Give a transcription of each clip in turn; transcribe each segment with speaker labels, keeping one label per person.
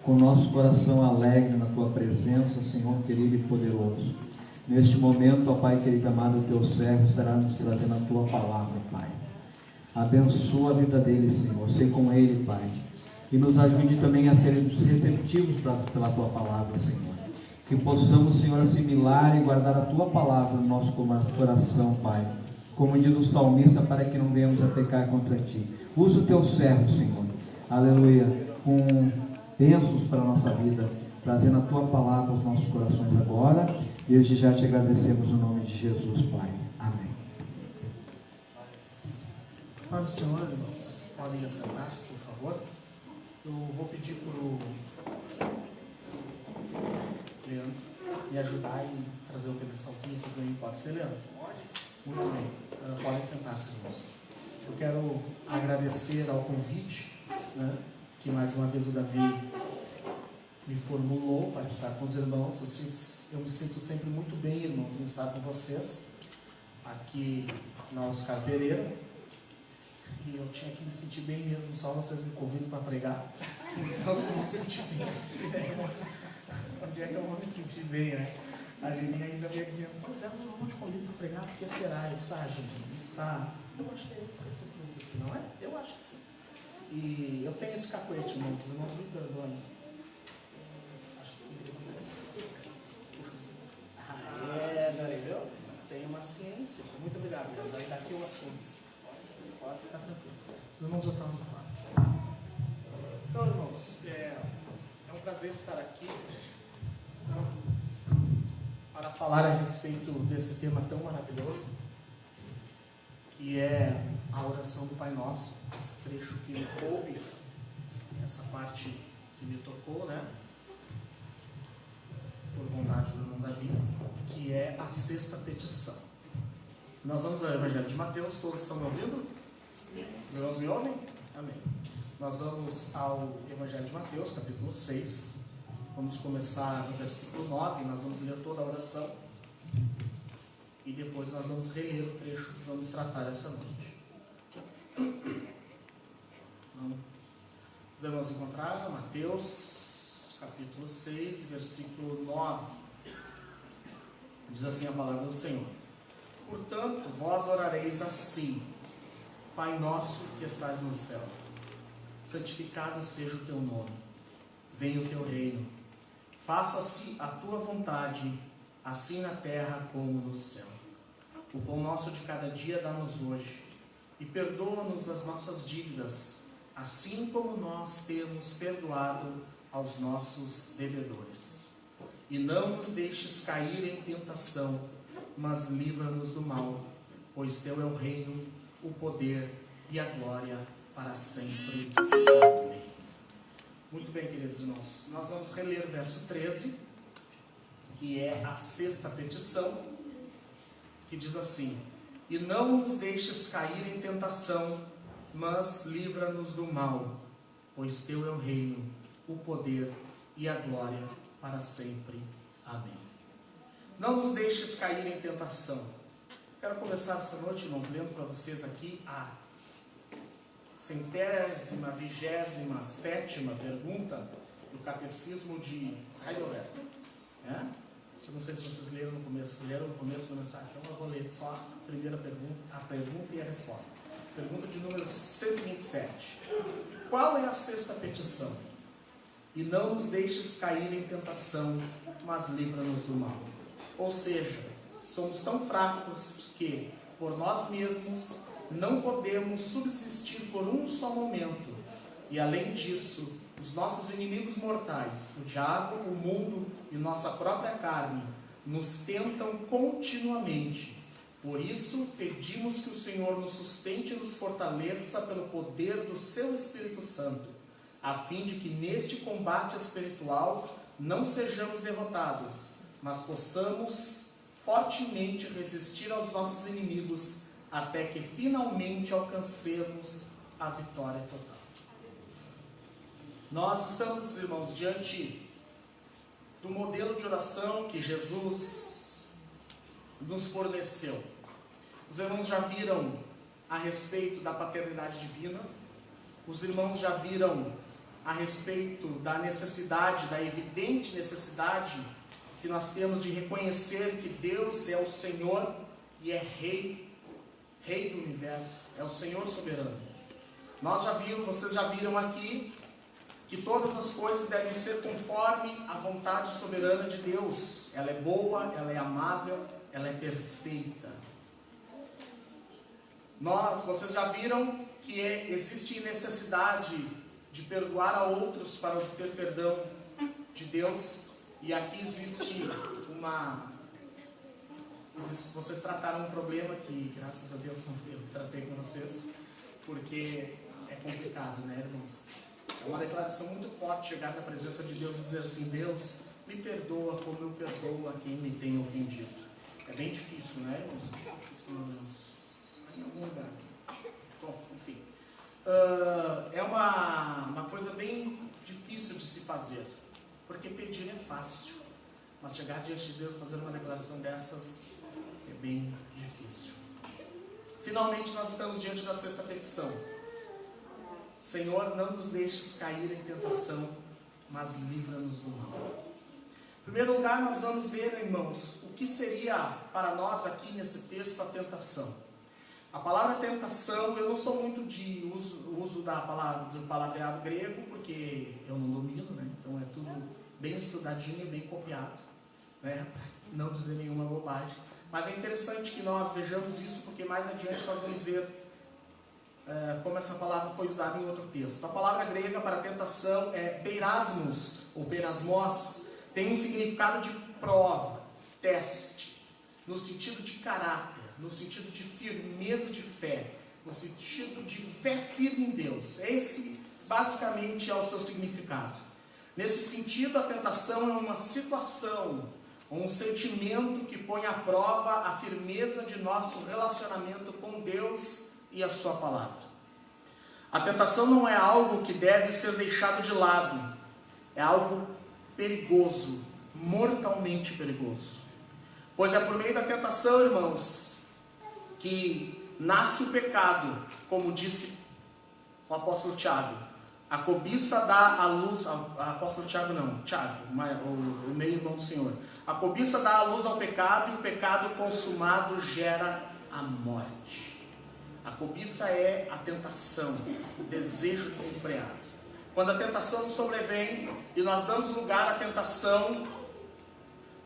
Speaker 1: com o nosso coração alegre na Tua presença, Senhor querido e poderoso. Neste momento, ó Pai querido e amado, o Teu servo estará nos trazendo a Tua palavra, Pai. Abençoa a vida dele, Senhor, sei com ele, Pai. E nos ajude também a sermos receptivos pela Tua palavra, Senhor. Que possamos, Senhor, assimilar e guardar a Tua palavra no nosso coração, Pai. Como diz o salmista, para que não venhamos a pecar contra Ti. Usa o Teu servo, Senhor. Aleluia. Com bênçãos para a nossa vida, trazendo a Tua palavra aos nossos corações agora. Desde já te agradecemos no nome de Jesus, Pai. Amém.
Speaker 2: Paz do Senhor, irmãos. Podem assentar-se, por favor. Eu vou pedir para o Leandro me ajudar e trazer o pedestalzinho aqui para mim. Pode ser, Leandro? Muito bem. Podem sentar-se, irmãos. Eu quero agradecer ao convite, né, que mais uma vez o Davi me formulou para estar com os irmãos. Eu me sinto sempre muito bem, irmãos, em estar com vocês aqui na Oscar Pereira. E eu tinha que me sentir bem mesmo, só vocês me convidam para pregar. Então, se eu me sentir bem, onde é que eu vou me sentir bem, né? A Geninha ainda veio dizendo: pois é, eu não te convido para pregar, porque será? Eu disse: Geninha, isso está. Eu acho que é isso que eu sempre disse, não é? Eu acho que sim. E eu tenho esse cacuete, irmãos, não me perdoem. Viu? Tem uma ciência. Muito obrigado, Leandro. Daí daqui eu assumo. Pode ficar tranquilo. Os irmãos já estão muito fáceis. Então, irmãos, é um prazer estar aqui para falar a respeito desse tema tão maravilhoso, que é a oração do Pai Nosso. Esse trecho que me coube, essa parte que me tocou, né? Por vontade do irmão Davi, que é a sexta petição. Nós vamos ao Evangelho de Mateus. Todos estão me ouvindo? Os irmãos me ouvem? Amém. Nós vamos ao Evangelho de Mateus, capítulo 6. Vamos começar no versículo 9. Nós vamos ler toda a oração e depois nós vamos reler o trecho que vamos tratar essa noite. Os irmãos encontraram Mateus capítulo 6, versículo 9. Diz assim a palavra do Senhor: portanto, vós orareis assim: Pai nosso que estás no céu, santificado seja o teu nome, venha o teu reino, faça-se a tua vontade, assim na terra como no céu. O pão nosso de cada dia dá-nos hoje, e perdoa-nos as nossas dívidas, assim como nós temos perdoado aos nossos devedores. E não nos deixes cair em tentação, mas livra-nos do mal, pois teu é o reino, o poder e a glória para sempre. Amém. Muito bem, queridos irmãos, nós vamos reler o verso 13, que é a sexta petição, que diz assim: e não nos deixes cair em tentação, mas livra-nos do mal, pois teu é o reino, o poder e a glória para sempre. Amém. Não nos deixes cair em tentação. Quero começar essa noite, irmãos, lendo para vocês aqui a 127ª pergunta do Catecismo de Heidelberg. Eu não sei se vocês leram no começo da mensagem, então eu vou ler só a primeira pergunta, a pergunta e a resposta. Pergunta de número 127. Qual é a sexta petição? E não nos deixes cair em tentação, mas livra-nos do mal. Ou seja, somos tão fracos que, por nós mesmos, não podemos subsistir por um só momento. E além disso, os nossos inimigos mortais, o diabo, o mundo e nossa própria carne, nos tentam continuamente. Por isso, pedimos que o Senhor nos sustente e nos fortaleça pelo poder do seu Espírito Santo, a fim de que neste combate espiritual não sejamos derrotados, mas possamos fortemente resistir aos nossos inimigos até que finalmente alcancemos a vitória total. Nós estamos, irmãos, diante do modelo de oração que Jesus nos forneceu. Os irmãos já viram a respeito da paternidade divina, os irmãos já viram a respeito da necessidade, da evidente necessidade que nós temos de reconhecer que Deus é o Senhor e é Rei do universo, é o Senhor soberano. Vocês já viram aqui que todas as coisas devem ser conforme a vontade soberana de Deus. Ela é boa, ela é amável, ela é perfeita. Vocês já viram que existe necessidade de perdoar a outros para obter perdão de Deus. E aqui existe vocês trataram um problema que, graças a Deus, eu tratei com vocês, porque é complicado, né, irmãos? É uma declaração muito forte chegar na presença de Deus e dizer assim: Deus, me perdoa como eu perdoo a quem me tem ofendido. É bem difícil, né, irmãos? Em algum lugar. Bom, enfim. É uma coisa bem difícil de se fazer, porque pedir é fácil, mas chegar diante de Deus e fazer uma declaração dessas é bem difícil. Finalmente nós estamos diante da sexta petição. Senhor, não nos deixes cair em tentação, mas livra-nos do mal. Em primeiro lugar, nós vamos ver, irmãos, o que seria para nós aqui nesse texto a tentação. A palavra tentação, eu não sou muito de uso do palavreado grego, porque eu não domino, né? Então é tudo bem estudadinho, bem copiado, né? Não dizer nenhuma bobagem. Mas é interessante que nós vejamos isso, porque mais adiante nós vamos ver como essa palavra foi usada em outro texto. A palavra grega para tentação é peirasmos, ou peirasmos, tem um significado de prova, teste, no sentido de caráter, no sentido de firmeza de fé, no sentido de fé firme em Deus. Esse, basicamente, é o seu significado. Nesse sentido, a tentação é uma situação, um sentimento que põe à prova a firmeza de nosso relacionamento com Deus e a sua palavra. A tentação não é algo que deve ser deixado de lado, é algo perigoso, mortalmente perigoso. Pois é por meio da tentação, irmãos, que nasce o pecado, como disse o apóstolo Tiago. A cobiça dá à luz, apóstolo Tiago não, Tiago, o meio-irmão do Senhor. A cobiça dá à luz ao pecado, e o pecado consumado gera a morte. A cobiça é a tentação, o desejo desenfreado. Quando a tentação nos sobrevém e nós damos lugar à tentação,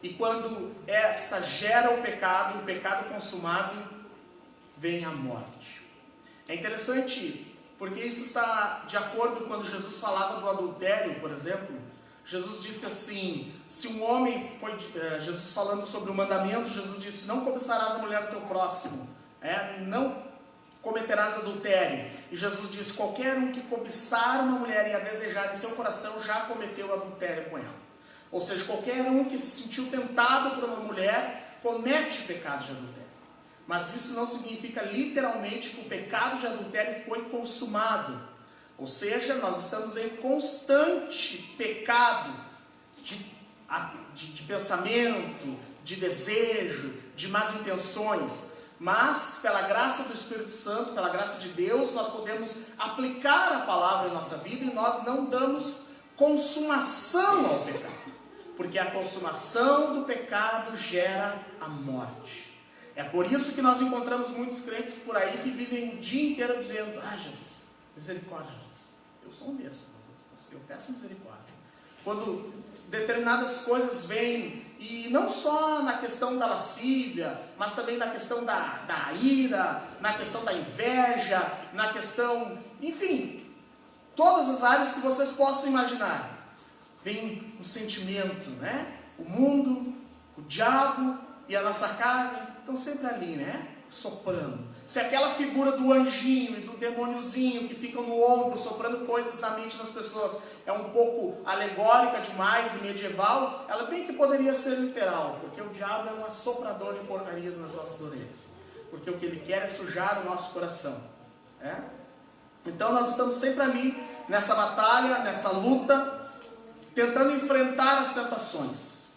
Speaker 2: e quando esta gera o pecado consumado, vem a morte. É interessante, porque isso está de acordo quando Jesus falava do adultério, por exemplo. Jesus disse assim, se um homem Jesus falando sobre o mandamento, Jesus disse, não cobiçarás a mulher do teu próximo, não cometerás adultério. E Jesus diz, qualquer um que cobiçar uma mulher e a desejar em seu coração, já cometeu adultério com ela. Ou seja, qualquer um que se sentiu tentado por uma mulher, comete pecado de adultério. Mas isso não significa literalmente que o pecado de adultério foi consumado. Ou seja, nós estamos em constante pecado de pensamento, de desejo, de más intenções. Mas, pela graça do Espírito Santo, pela graça de Deus, nós podemos aplicar a palavra em nossa vida e nós não damos consumação ao pecado. Porque a consumação do pecado gera a morte. É por isso que nós encontramos muitos crentes por aí que vivem o dia inteiro dizendo, Jesus, misericórdia, Jesus. Eu sou um desses, eu peço misericórdia. Quando determinadas coisas vêm, e não só na questão da lascívia, mas também na questão da ira, na questão da inveja, na questão, enfim, todas as áreas que vocês possam imaginar. Vem um sentimento, né? O mundo, o diabo e a nossa carne estão sempre ali, né? Soprando. Se aquela figura do anjinho e do demôniozinho que ficam no ombro soprando coisas na mente das pessoas é um pouco alegórica demais e medieval, ela bem que poderia ser literal, porque o diabo é um assoprador de porcarias nas nossas orelhas. Porque o que ele quer é sujar o nosso coração. Então nós estamos sempre ali, nessa batalha, nessa luta, tentando enfrentar as tentações.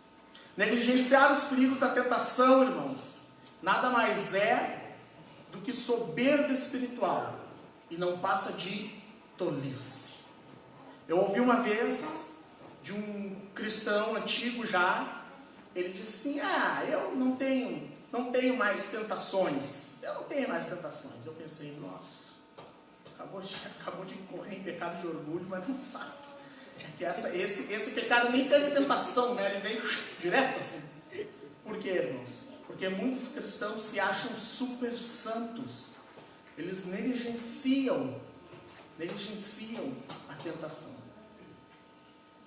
Speaker 2: Negligenciar os perigos da tentação, irmãos, nada mais é do que soberba espiritual, e não passa de tolice. Eu ouvi uma vez de um cristão antigo já, ele disse assim, eu não tenho mais tentações. Eu não tenho mais tentações. Eu pensei, nossa, acabou de incorrer em pecado de orgulho, mas não sabe. Que esse pecado nem teve tentação, né? Ele veio direto assim. Por quê, irmãos? Porque muitos cristãos se acham super santos. Eles negligenciam a tentação.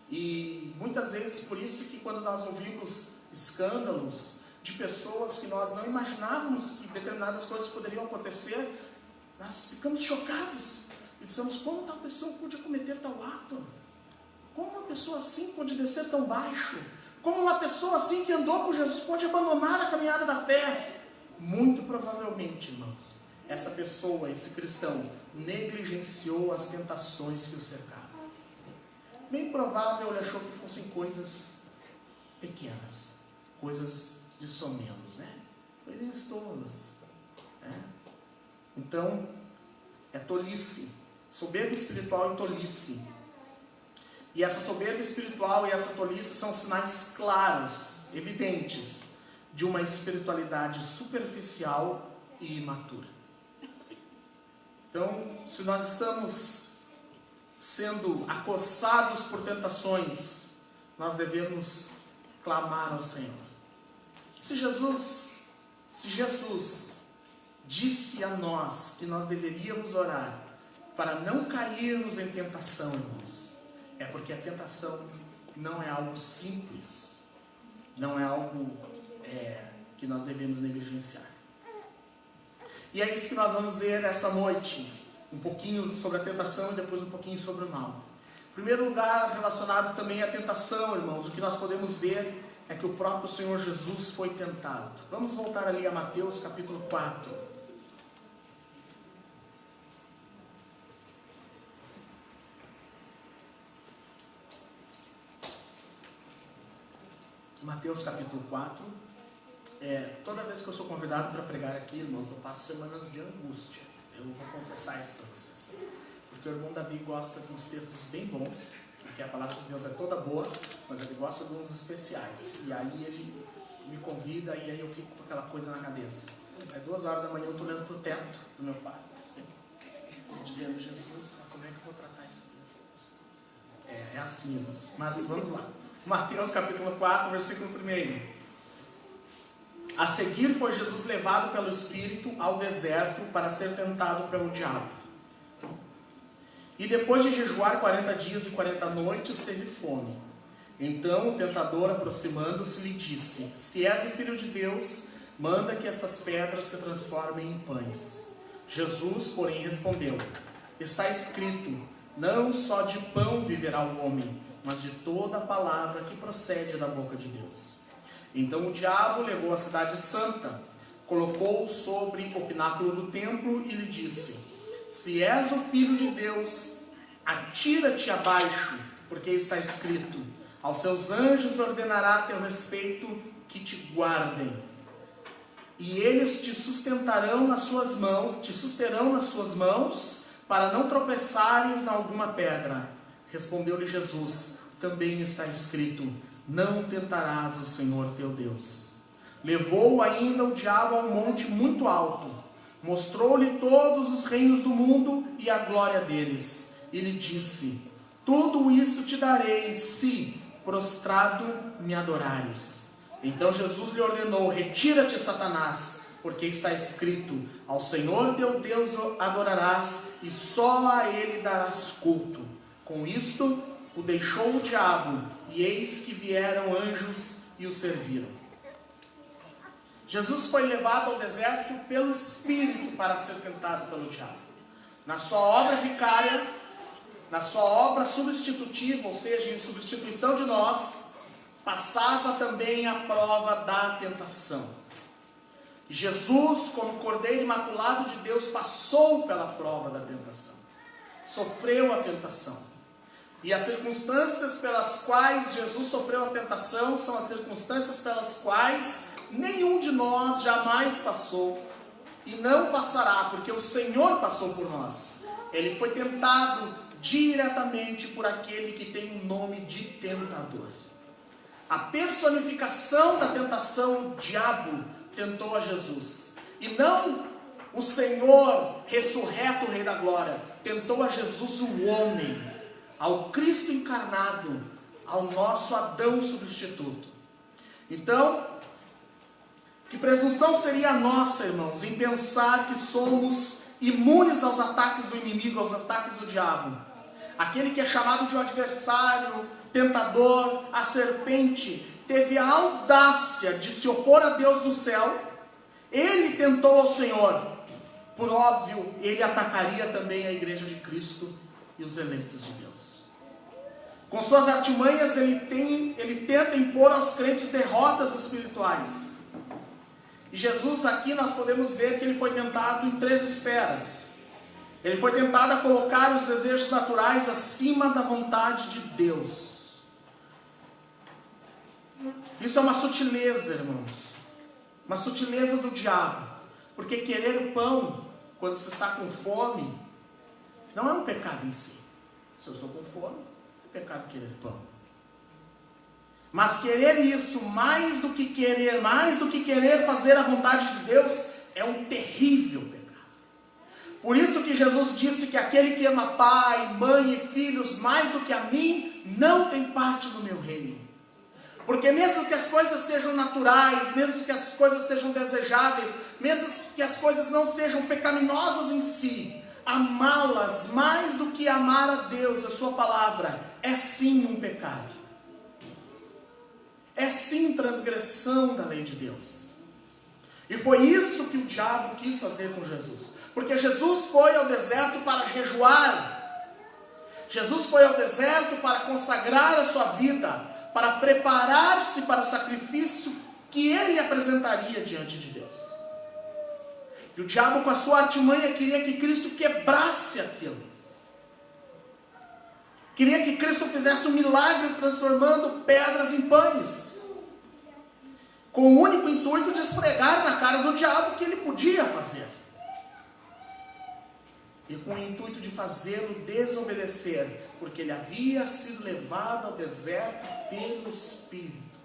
Speaker 2: E muitas vezes, por isso que quando nós ouvimos escândalos de pessoas que nós não imaginávamos que determinadas coisas poderiam acontecer, nós ficamos chocados e dizemos, como tal pessoa pôde cometer tal ato? Como uma pessoa assim pôde descer tão baixo? Como uma pessoa assim que andou com Jesus pode abandonar a caminhada da fé? Muito provavelmente, irmãos, essa pessoa, esse cristão, negligenciou as tentações que o cercavam. Bem provável ele achou que fossem coisas pequenas, coisas de somenos, né? Coisas tolas, né? Então, é tolice. Soberba espiritual e tolice. E essa soberba espiritual e essa tolice são sinais claros, evidentes, de uma espiritualidade superficial e imatura. Então, se nós estamos sendo acossados por tentações, nós devemos clamar ao Senhor. Se Jesus disse a nós que nós deveríamos orar para não cairmos em tentação, irmãos, é porque a tentação não é algo simples, não é algo que nós devemos negligenciar. E é isso que nós vamos ver essa noite, um pouquinho sobre a tentação e depois um pouquinho sobre o mal. Em primeiro lugar, relacionado também à tentação, irmãos, o que nós podemos ver é que o próprio Senhor Jesus foi tentado. Vamos voltar ali a Mateus capítulo 4. Mateus capítulo 4. Toda vez que eu sou convidado para pregar aqui, irmãos, eu passo semanas de angústia. Eu vou confessar isso para vocês. Porque o irmão Davi gosta de uns textos bem bons, porque a palavra de Deus é toda boa, mas ele gosta de uns especiais. E aí ele me convida e aí eu fico com aquela coisa na cabeça. 2 horas da manhã eu estou olhando para o teto do meu quarto, assim, dizendo, Jesus, como é que eu vou tratar isso? É assim, irmãos. Mas vamos lá. Mateus capítulo 4, versículo 1. A seguir foi Jesus levado pelo Espírito ao deserto para ser tentado pelo diabo. E depois de jejuar 40 dias e 40 noites, teve fome. Então o tentador, aproximando-se, lhe disse, se és o Filho de Deus, manda que estas pedras se transformem em pães. Jesus, porém, respondeu, está escrito, não só de pão viverá o homem, mas de toda a palavra que procede da boca de Deus. Então o diabo levou a cidade santa, colocou-o sobre o pináculo do templo e lhe disse, se és o Filho de Deus, atira-te abaixo, porque está escrito, aos seus anjos ordenará a teu respeito que te guardem, e eles te susterão nas suas mãos, para não tropeçares em alguma pedra. Respondeu-lhe Jesus, também está escrito, não tentarás o Senhor teu Deus. Levou ainda o diabo a um monte muito alto, mostrou-lhe todos os reinos do mundo e a glória deles, e lhe disse, tudo isso te darei se, prostrado, me adorares. Então Jesus lhe ordenou, retira-te, Satanás, porque está escrito, ao Senhor teu Deus adorarás, e só a Ele darás culto. Com isto, o deixou o diabo, e eis que vieram anjos e o serviram. Jesus foi levado ao deserto pelo Espírito para ser tentado pelo diabo. Na sua obra vicária, na sua obra substitutiva, ou seja, em substituição de nós, passava também a prova da tentação. Jesus, como Cordeiro Imaculado de Deus, passou pela prova da tentação. Sofreu a tentação. E as circunstâncias pelas quais Jesus sofreu a tentação são as circunstâncias pelas quais nenhum de nós jamais passou e não passará, porque o Senhor passou por nós. Ele foi tentado diretamente por aquele que tem o nome de tentador. A personificação da tentação, o diabo tentou a Jesus. E não o Senhor ressurreto, o Rei da Glória. Tentou a Jesus, o homem, ao Cristo encarnado, ao nosso Adão substituto. Então, que presunção seria a nossa, irmãos, em pensar que somos imunes aos ataques do inimigo, aos ataques do diabo. Aquele que é chamado de um adversário, tentador, a serpente, teve a audácia de se opor a Deus no céu. Ele tentou ao Senhor. Por óbvio, ele atacaria também a igreja de Cristo e os eleitos de Deus. Com suas artimanhas, ele tenta impor aos crentes derrotas espirituais. E Jesus, aqui nós podemos ver que ele foi tentado em 3 esferas. Ele foi tentado a colocar os desejos naturais acima da vontade de Deus. Isso é uma sutileza, irmãos. Uma sutileza do diabo. Porque querer o pão, quando você está com fome, não é um pecado em si. Se eu estou com fome, é pecado querer pão. Mas querer isso, mais do que querer fazer a vontade de Deus, é um terrível pecado. Por isso que Jesus disse que aquele que ama pai, mãe e filhos mais do que a mim, não tem parte do meu reino. Porque mesmo que as coisas sejam naturais, mesmo que as coisas sejam desejáveis, mesmo que as coisas não sejam pecaminosas em si, amá-las mais do que amar a Deus, a sua palavra, é sim um pecado. É sim transgressão da lei de Deus. E foi isso que o diabo quis fazer com Jesus. Porque Jesus foi ao deserto para jejuar. Jesus foi ao deserto para consagrar a sua vida, para preparar-se para o sacrifício que ele apresentaria diante de Deus. E o diabo, com a sua artimanha, queria que Cristo quebrasse aquilo. Queria que Cristo fizesse um milagre transformando pedras em pães. Com o único intuito de esfregar na cara do diabo que ele podia fazer. E com o intuito de fazê-lo desobedecer, porque ele havia sido levado ao deserto pelo Espírito.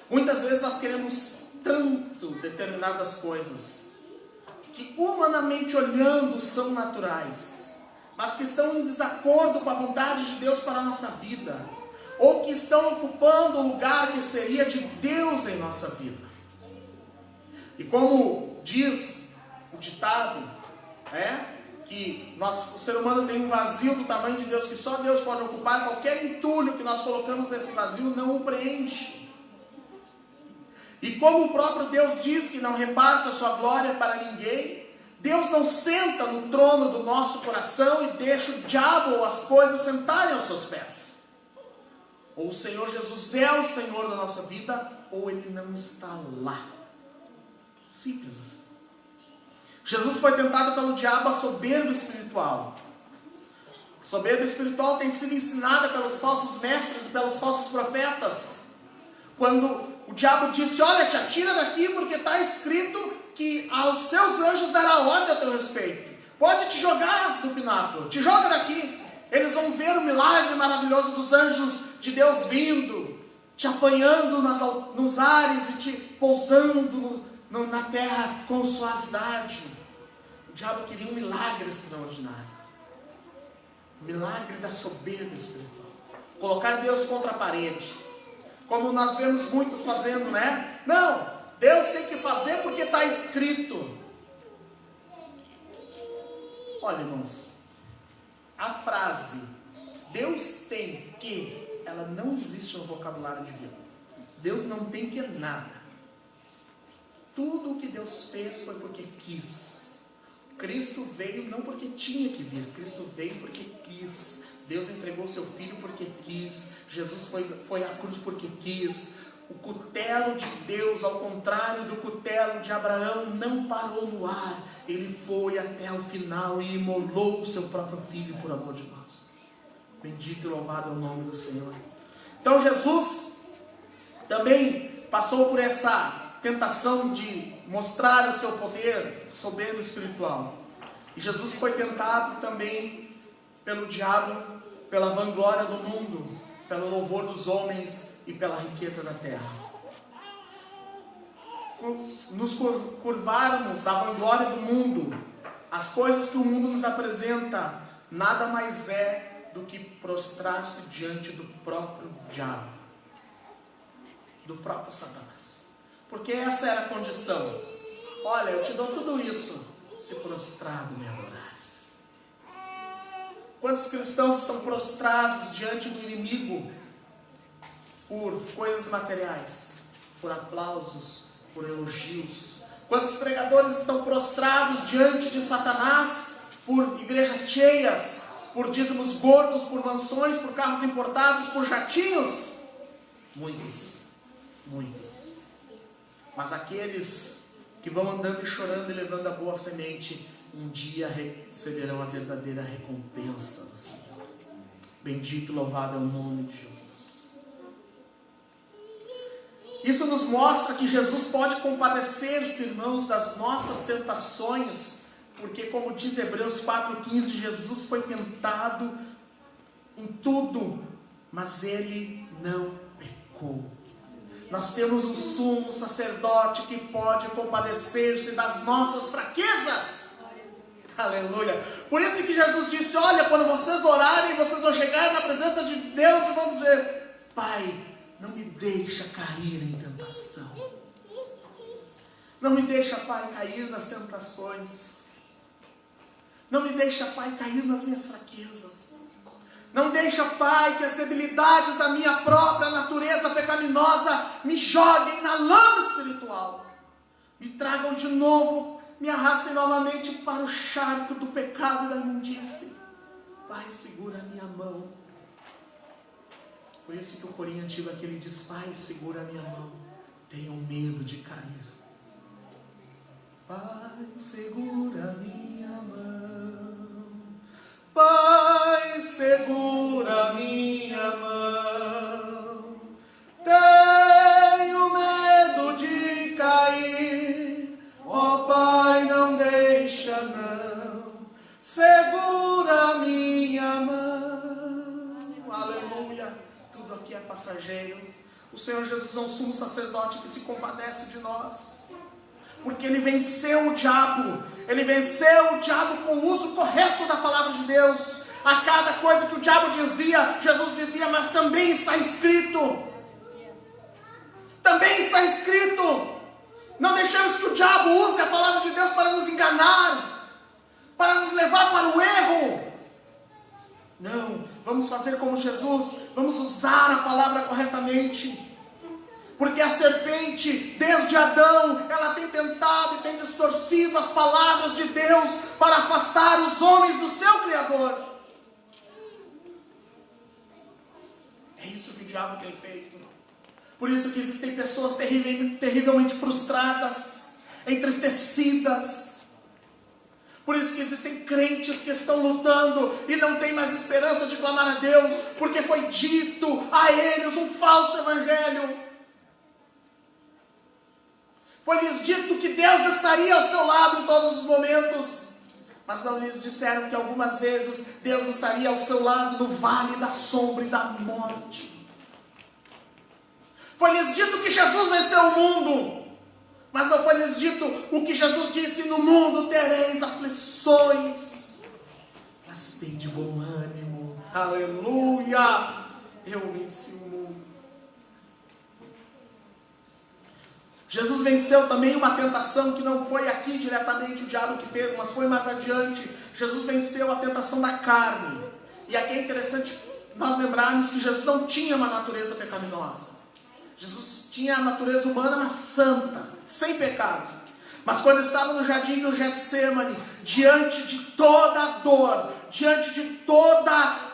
Speaker 2: Muitas vezes nós queremos tanto determinadas coisas, que humanamente olhando são naturais, mas que estão em desacordo com a vontade de Deus para a nossa vida, ou que estão ocupando o lugar que seria de Deus em nossa vida. E como diz o ditado, que o ser humano tem um vazio do tamanho de Deus, que só Deus pode ocupar, qualquer entulho que nós colocamos nesse vazio não o preenche. E como o próprio Deus diz que não reparte a sua glória para ninguém, Deus não senta no trono do nosso coração e deixa o diabo ou as coisas sentarem aos seus pés. Ou o Senhor Jesus é o Senhor da nossa vida, ou Ele não está lá. Simples assim. Jesus foi tentado pelo diabo a soberba espiritual. A soberba espiritual tem sido ensinada pelos falsos mestres e pelos falsos profetas. Quando o diabo disse, olha, te atira daqui porque está escrito que aos seus anjos dará ordem a teu respeito. Pode te jogar do pináculo, te joga daqui. Eles vão ver o milagre maravilhoso dos anjos de Deus vindo, te apanhando nos ares e te pousando na terra com suavidade. O diabo queria um milagre extraordinário. O milagre da soberba espiritual. Colocar Deus contra a parede. Como nós vemos muitos fazendo, né? Não, Deus tem que fazer porque está escrito. Olha, irmãos, a frase Deus tem que, ela não existe no vocabulário divino. Deus não tem que nada. Tudo o que Deus fez foi porque quis. Cristo veio não porque tinha que vir, Cristo veio porque quis. Deus entregou seu filho porque quis. Jesus foi à cruz porque quis. O cutelo de Deus, ao contrário do cutelo de Abraão, não parou no ar. Ele foi até o final e imolou o seu próprio filho por amor de nós. Bendito e louvado é o nome do Senhor. Então Jesus também passou por essa tentação de mostrar o seu poder soberbo espiritual. E Jesus foi tentado também pelo diabo, pela vanglória do mundo, pelo louvor dos homens e pela riqueza da terra. Nos curvarmos à vanglória do mundo, as coisas que o mundo nos apresenta, nada mais é do que prostrar-se diante do próprio diabo, do próprio Satanás. Porque essa era a condição. Olha, eu te dou tudo isso, se prostrado me adorares. Quantos cristãos estão prostrados diante do inimigo por coisas materiais, por aplausos, por elogios? Quantos pregadores estão prostrados diante de Satanás por igrejas cheias, por dízimos gordos, por mansões, por carros importados, por jatinhos? Muitos, muitos. Mas aqueles que vão andando e chorando e levando a boa semente, um dia receberão a verdadeira recompensa do Senhor. Bendito e louvado é o nome de Jesus. Isso nos mostra que Jesus pode compadecer-se, irmãos, das nossas tentações, porque, como diz Hebreus 4,15, Jesus foi tentado em tudo, mas ele não pecou. Nós temos um sumo sacerdote que pode compadecer-se das nossas fraquezas. Aleluia. Por isso que Jesus disse: olha, quando vocês orarem, vocês vão chegar na presença de Deus e vão dizer: Pai, não me deixa cair em tentação. Não me deixa, Pai, cair nas tentações. Não me deixa, Pai, cair nas minhas fraquezas. Não deixa, Pai, que as debilidades da minha própria natureza pecaminosa me joguem na lama espiritual. Me tragam de novo, me arrastem novamente para o charco do pecado e da imundície. Pai, segura a minha mão. Por isso que o corinho antigo aqui ele diz: Pai, segura a minha mão, tenho medo de cair. Pai, segura a minha mão. Pai, segura a minha mão. Tenho medo de cair. Ó Pai, não deixa não. Segura a minha mão. Aleluia. Tudo aqui é passageiro. O Senhor Jesus é um sumo sacerdote que se compadece de nós, porque ele venceu o diabo. Ele venceu o diabo com o uso correto da palavra de Deus. A cada coisa que o diabo dizia, Jesus dizia: mas também está escrito. Também está escrito. Não deixemos que o diabo use a palavra de Deus para nos enganar, para nos levar para o erro. Não, vamos fazer como Jesus, vamos usar a palavra corretamente. Porque a serpente, desde Adão, ela tem tentado e tem distorcido as palavras de Deus para afastar os homens do seu Criador. É isso que o diabo tem feito. Por isso que existem pessoas terrivelmente frustradas, entristecidas. Por isso que existem crentes que estão lutando e não têm mais esperança de clamar a Deus, porque foi dito a eles um falso evangelho. Foi-lhes dito que Deus estaria ao seu lado em todos os momentos, mas não lhes disseram que algumas vezes Deus estaria ao seu lado no vale da sombra e da morte. Foi-lhes dito que Jesus venceu o mundo, mas não foi-lhes dito o que Jesus disse: no mundo tereis aflições, mas tem de bom ânimo. Aleluia! Eu venci o mundo. Jesus venceu também uma tentação que não foi aqui diretamente o diabo que fez, mas foi mais adiante. Jesus venceu a tentação da carne. E aqui é interessante nós lembrarmos que Jesus não tinha uma natureza pecaminosa. Jesus tinha a natureza humana, mas santa, sem pecado. Mas quando estava no jardim do Getsemane, diante de toda a dor, diante de toda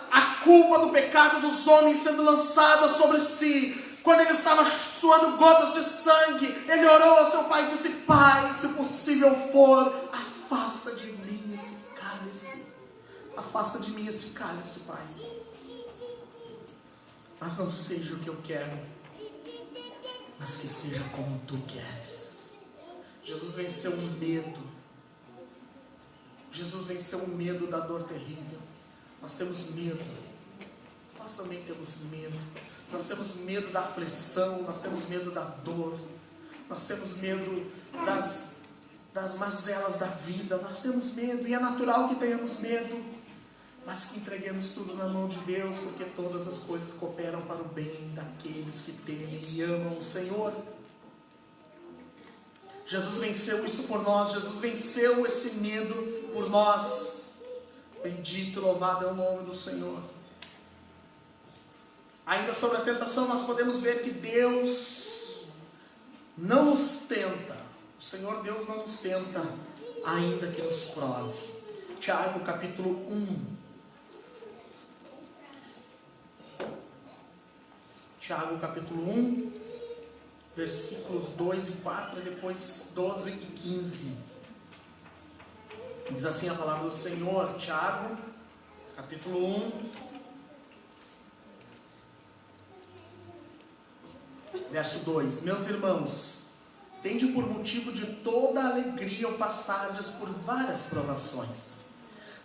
Speaker 2: a culpa do pecado dos homens sendo lançada sobre si, quando ele estava suando gotas de sangue, ele orou ao seu pai e disse: Pai, se possível for, afasta de mim esse cálice. Afasta de mim esse cálice, Pai. Mas não seja o que eu quero, mas que seja como tu queres. Jesus venceu o medo. Jesus venceu o medo da dor terrível. Nós temos medo. Nós também temos medo. Nós temos medo da aflição, nós temos medo da dor, nós temos medo das mazelas da vida, nós temos medo, e é natural que tenhamos medo, mas que entreguemos tudo na mão de Deus, porque todas as coisas cooperam para o bem daqueles que temem e amam o Senhor. Jesus venceu isso por nós, Jesus venceu esse medo por nós. Bendito e louvado é o nome do Senhor. Ainda sobre a tentação, nós podemos ver que Deus não nos tenta. O Senhor Deus não nos tenta, ainda que nos prove. Tiago capítulo 1. Tiago capítulo 1, versículos 2 e 4, e depois 12 e 15. Diz assim a palavra do Senhor, Tiago capítulo 1. Verso 2: Meus irmãos, tende por motivo de toda alegria ao passardes por várias provações,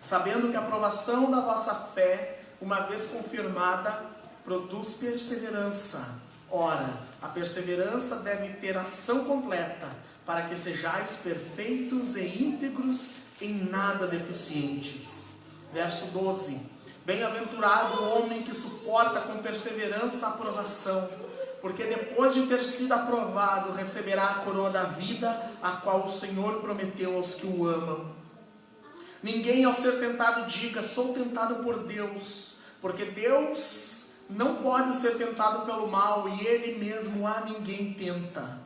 Speaker 2: sabendo que a provação da vossa fé, uma vez confirmada, produz perseverança. Ora, a perseverança deve ter ação completa, para que sejais perfeitos e íntegros, em nada deficientes. Verso 12: Bem-aventurado o homem que suporta com perseverança a provação, porque depois de ter sido aprovado, receberá a coroa da vida, a qual o Senhor prometeu aos que o amam. Ninguém, ao ser tentado, diga: sou tentado por Deus, porque Deus não pode ser tentado pelo mal, e Ele mesmo a ninguém tenta.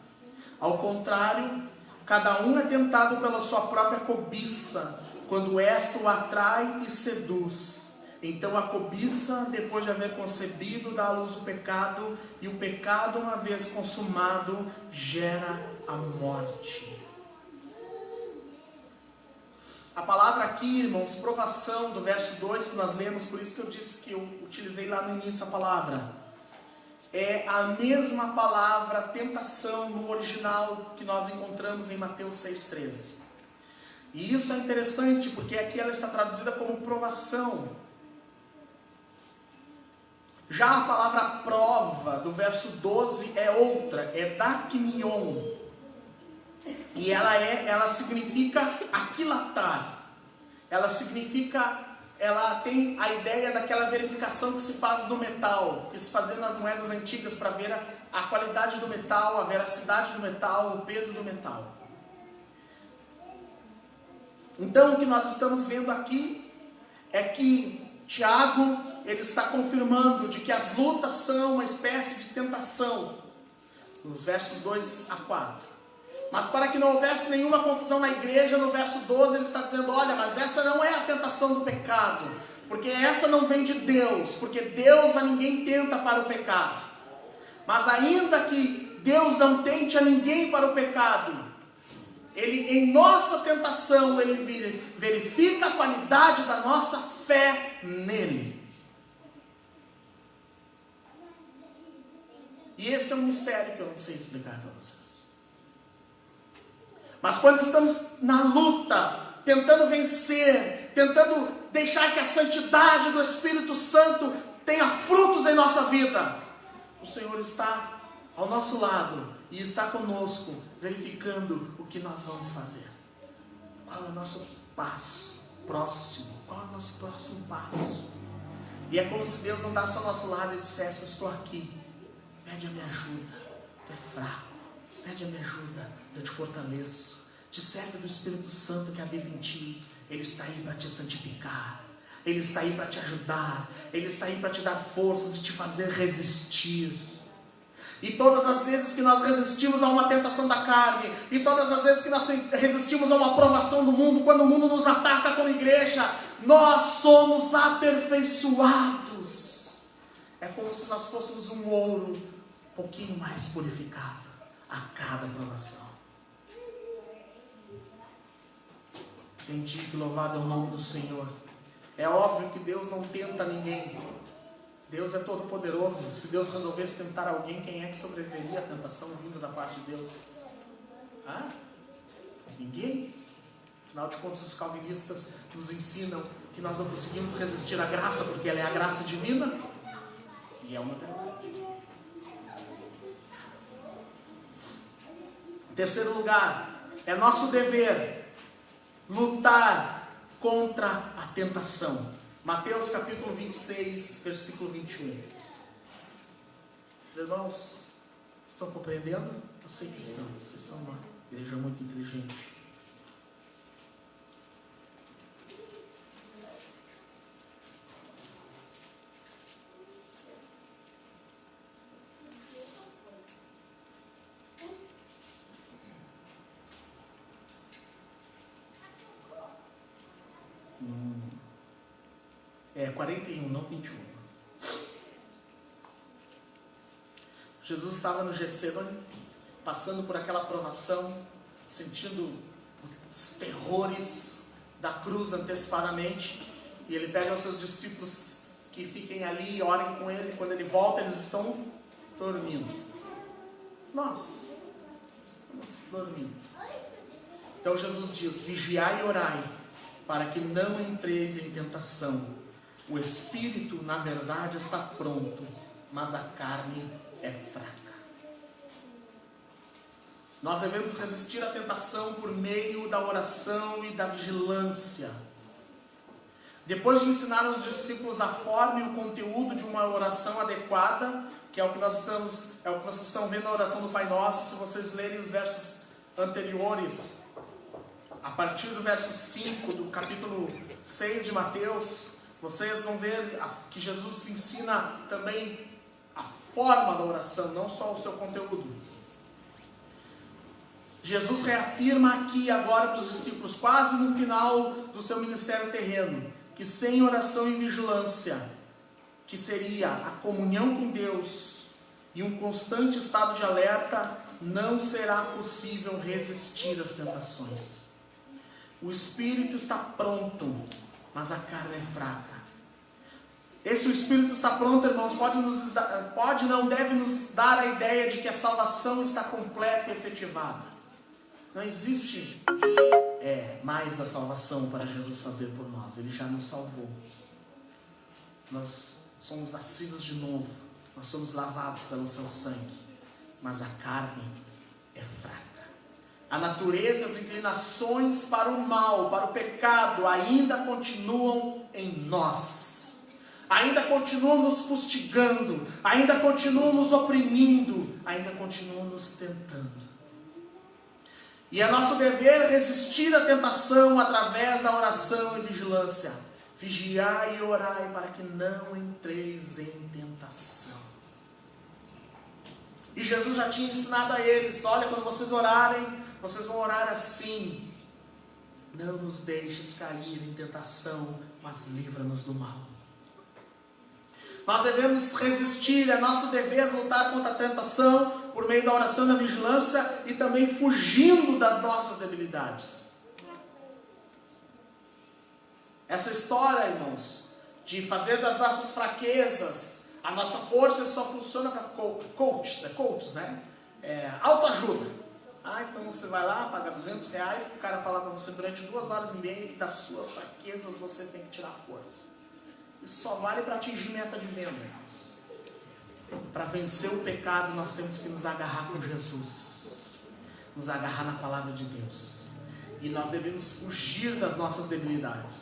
Speaker 2: Ao contrário, cada um é tentado pela sua própria cobiça, quando esta o atrai e seduz. Então a cobiça, depois de haver concebido, dá à luz o pecado, e o pecado, uma vez consumado, gera a morte. A palavra aqui, irmãos, provação, do verso 2 que nós lemos, por isso que eu disse que eu utilizei lá no início a palavra, é a mesma palavra tentação no original que nós encontramos em Mateus 6,13. E isso é interessante, porque aqui ela está traduzida como provação. Já a palavra prova, do verso 12, é outra, é dakmion. E ela significa aquilatar. Ela tem a ideia daquela verificação que se faz no metal, que se fazia nas moedas antigas para ver a qualidade do metal, a veracidade do metal, o peso do metal. Então o que nós estamos vendo aqui é que Tiago, ele está confirmando de que as lutas são uma espécie de tentação, nos versos 2 a 4. Mas para que não houvesse nenhuma confusão na igreja, no verso 12 ele está dizendo: olha, mas essa não é a tentação do pecado, porque essa não vem de Deus, porque Deus a ninguém tenta para o pecado. Mas ainda que Deus não tente a ninguém para o pecado, Ele, em nossa tentação, Ele verifica a qualidade da nossa fé nele. E esse é um mistério que eu não sei explicar para vocês. Mas quando estamos na luta, tentando vencer, tentando deixar que a santidade do Espírito Santo tenha frutos em nossa vida, o Senhor está ao nosso lado e está conosco, verificando o que nós vamos fazer. Qual é o nosso passo próximo? Qual é o nosso próximo passo? E é como se Deus andasse ao nosso lado e dissesse: eu estou aqui, pede a minha ajuda, tu é fraco, pede a minha ajuda, eu te fortaleço, te serve do Espírito Santo que habita em ti, Ele está aí para te santificar, Ele está aí para te ajudar, Ele está aí para te dar forças e te fazer resistir. E todas as vezes que nós resistimos a uma tentação da carne, e todas as vezes que nós resistimos a uma provação do mundo, quando o mundo nos ataca como igreja, nós somos aperfeiçoados. É como se nós fôssemos um ouro um pouquinho mais purificado a cada provação. Bendito e louvado é o nome do Senhor. É óbvio que Deus não tenta ninguém. Deus é todo poderoso. Se Deus resolvesse tentar alguém, quem é que sobreviveria à tentação vinda da parte de Deus? Ninguém. Afinal de contas, os calvinistas nos ensinam que nós não conseguimos resistir à graça porque ela é a graça divina. E é uma verdade. Em terceiro lugar, é nosso dever lutar contra a tentação. Mateus capítulo 26, versículo 21. Os irmãos estão compreendendo? Eu sei que estão. Vocês são uma igreja muito inteligente. É 41, não 21. Jesus estava no Getsemane, passando por aquela provação, sentindo os terrores da cruz antecipadamente, e ele pega os seus discípulos que fiquem ali e orem com ele. Quando ele volta, eles estão dormindo. Nós estamos dormindo. Então Jesus diz: vigiai e orai, para que não entreis em tentação. O espírito, na verdade, está pronto, mas a carne é fraca. Nós devemos resistir à tentação por meio da oração e da vigilância. Depois de ensinar aos discípulos a forma e o conteúdo de uma oração adequada, que é o que vocês estão vendo na oração do Pai Nosso, se vocês lerem os versos anteriores, a partir do verso 5 do capítulo 6 de Mateus, vocês vão ver que Jesus ensina também a forma da oração, não só o seu conteúdo. Jesus reafirma aqui agora para os discípulos, quase no final do seu ministério terreno, que sem oração e vigilância, que seria a comunhão com Deus e um constante estado de alerta, não será possível resistir às tentações. O espírito está pronto, mas a carne é fraca. Esse o espírito está pronto, irmãos, deve nos dar a ideia de que a salvação está completa e efetivada. Não existe mais da salvação para Jesus fazer por nós. Ele já nos salvou. Nós somos nascidos de novo. Nós somos lavados pelo seu sangue. Mas a carne é fraca. A natureza, as inclinações para o mal, para o pecado, ainda continuam em nós. Ainda continuam nos fustigando. Ainda continuam nos oprimindo. Ainda continuam nos tentando. E é nosso dever resistir à tentação através da oração e vigilância. Vigiai e orai para que não entreis em tentação. E Jesus já tinha ensinado a eles: olha, quando vocês orarem, vocês vão orar assim: não nos deixes cair em tentação, mas livra-nos do mal. Nós devemos resistir, é nosso dever lutar contra a tentação por meio da oração e da vigilância e também fugindo das nossas debilidades. Essa história, irmãos, de fazer das nossas fraquezas a nossa força, só funciona para coaches, né? Autoajuda. Então você vai lá, paga R$200 para o cara falar para você durante 2 horas e meia que das suas fraquezas você tem que tirar força. Isso só vale para atingir meta de venda, irmãos. Para vencer o pecado, nós temos que nos agarrar com Jesus. Nos agarrar na palavra de Deus. E nós devemos fugir das nossas debilidades.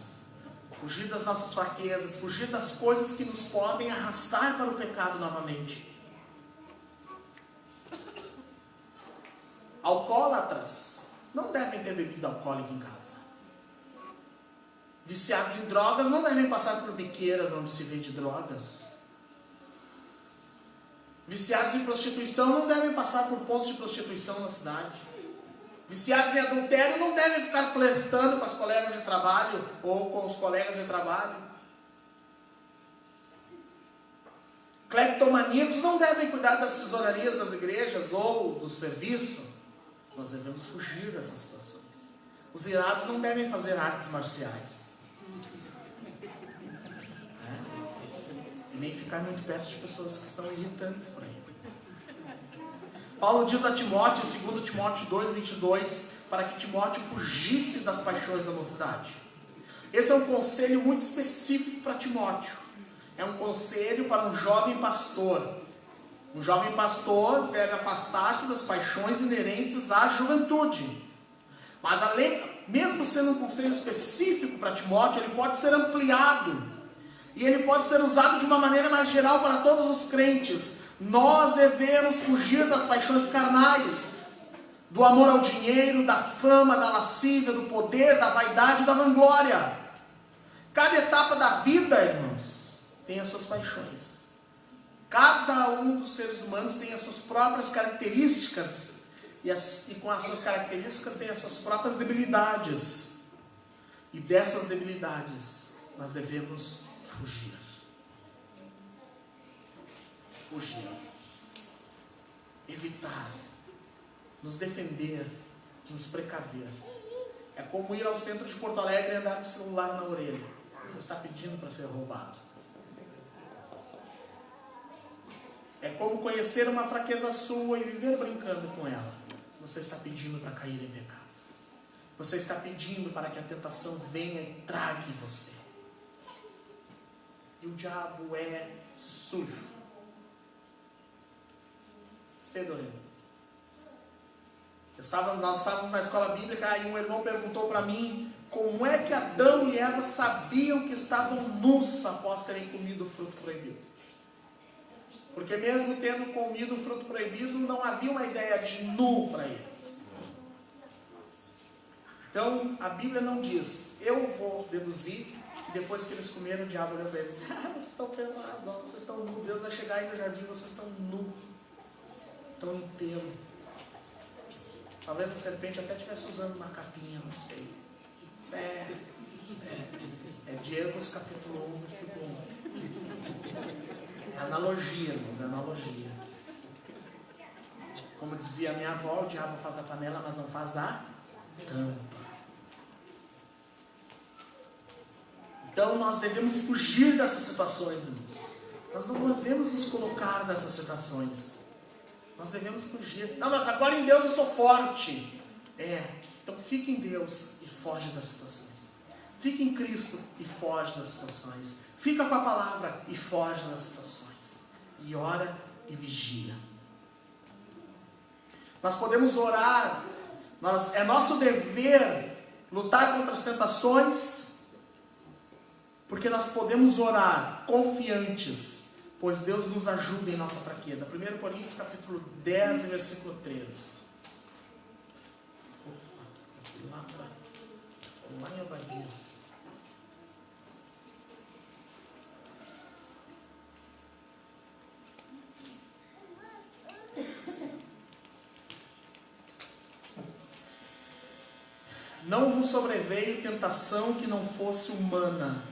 Speaker 2: Fugir das nossas fraquezas. Fugir das coisas que nos podem arrastar para o pecado novamente. Alcoólatras não devem ter bebida alcoólica em casa. Viciados em drogas não devem passar por biqueiras onde se vende drogas. Viciados em prostituição não devem passar por pontos de prostituição na cidade. Viciados em adultério não devem ficar flertando com as colegas de trabalho ou com os colegas de trabalho. Cleptomaníacos não devem cuidar das tesourarias das igrejas ou do serviço. Nós devemos fugir dessas situações. Os irados não devem fazer artes marciais. E nem ficar muito perto de pessoas que são irritantes para ele. Paulo diz a Timóteo, em 2 Timóteo 2:22, para que Timóteo fugisse das paixões da mocidade. Esse é um conselho muito específico para Timóteo. É um conselho para um jovem pastor. Um jovem pastor deve afastar-se das paixões inerentes à juventude. Mas mesmo sendo um conselho específico para Timóteo, ele pode ser ampliado. E ele pode ser usado de uma maneira mais geral para todos os crentes. Nós devemos fugir das paixões carnais, do amor ao dinheiro, da fama, da lascívia, do poder, da vaidade e da vanglória. Cada etapa da vida, irmãos, tem as suas paixões. Cada um dos seres humanos tem as suas próprias características e com as suas características tem as suas próprias debilidades. E dessas debilidades nós devemos fugir. Fugir. Evitar. Nos defender. Nos precaver. É como ir ao centro de Porto Alegre e andar com o celular na orelha. Você está pedindo para ser roubado. É como conhecer uma fraqueza sua e viver brincando com ela. Você está pedindo para cair em pecado. Você está pedindo para que a tentação venha e trague você. E o diabo é sujo, fedorento. Nós estávamos na escola bíblica e um irmão perguntou para mim como é que Adão e Eva sabiam que estavam nus após terem comido o fruto proibido. Porque mesmo tendo comido o fruto proibido, não havia uma ideia de nu para eles. Então, a Bíblia não diz, eu vou deduzir, que depois que eles comeram, o diabo olhou para eles, vocês estão pelados, vocês estão nus, Deus vai chegar aí no jardim, vocês estão nus, estão em pelo. Talvez a serpente até estivesse usando uma capinha, não sei. Isso é Diegos capítulo 1, versículo 1. É analogia, irmãos, é analogia. Como dizia a minha avó, o diabo faz a panela, mas não faz a tampa. Então nós devemos fugir dessas situações, irmãos. Nós não devemos nos colocar nessas situações. Nós devemos fugir. Não, mas agora em Deus eu sou forte. Então fique em Deus e foge das situações. Fique em Cristo e foge das situações. Fica com a palavra e foge das situações. E ora e vigia. Nós podemos orar. É nosso dever lutar contra as tentações. Porque nós podemos orar confiantes, pois Deus nos ajuda em nossa fraqueza. 1 Coríntios capítulo 10, versículo 13. Lá em Obadias. Não vos sobreveio tentação que não fosse humana,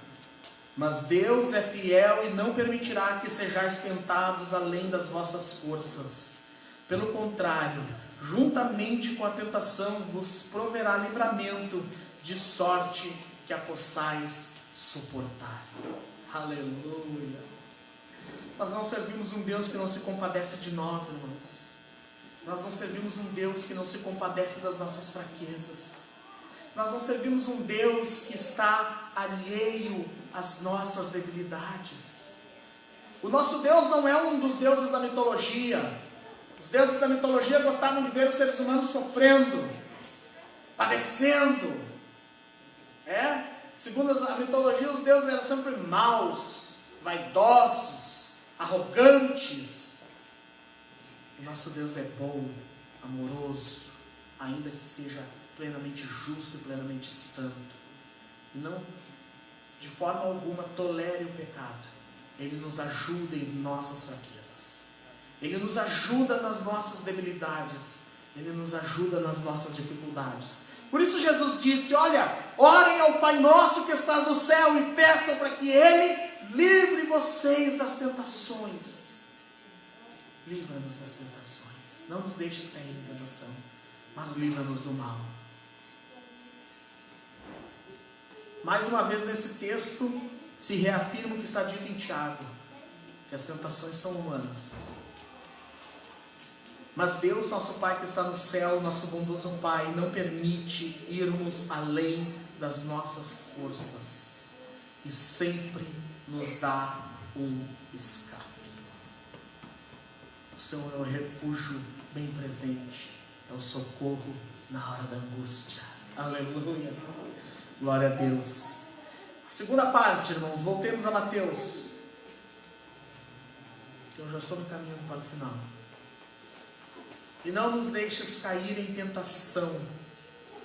Speaker 2: mas Deus é fiel e não permitirá que sejais tentados além das vossas forças. Pelo contrário, juntamente com a tentação vos proverá livramento, de sorte que a possais suportar. Aleluia! Nós não servimos um Deus que não se compadece de nós, irmãos. Nós não servimos um Deus que não se compadece das nossas fraquezas. Nós não servimos um Deus que está alheio às nossas debilidades. O nosso Deus não é um dos deuses da mitologia. Os deuses da mitologia gostavam de ver os seres humanos sofrendo, padecendo. Segundo a mitologia, os deuses eram sempre maus, vaidosos, arrogantes. O nosso Deus é bom, amoroso, ainda que seja plenamente justo e plenamente santo. Não, de forma alguma, tolere o pecado. Ele nos ajuda em nossas fraquezas. Ele nos ajuda nas nossas debilidades. Ele nos ajuda nas nossas dificuldades. Por isso Jesus disse, olha, orem ao Pai nosso que estás no céu e peçam para que Ele livre vocês das tentações. Livra-nos das tentações. Não nos deixes cair em tentação, mas livra-nos do mal. Mais uma vez nesse texto se reafirma o que está dito em Tiago, que as tentações são humanas. Mas Deus, nosso Pai que está no céu, nosso bondoso Pai, não permite irmos além das nossas forças e sempre nos dá um escape. O Senhor é o refúgio bem presente, é o socorro na hora da angústia. Aleluia. Glória a Deus. Segunda parte, irmãos, voltemos a Mateus. Eu já estou me caminhando para o final. E não nos deixes cair em tentação,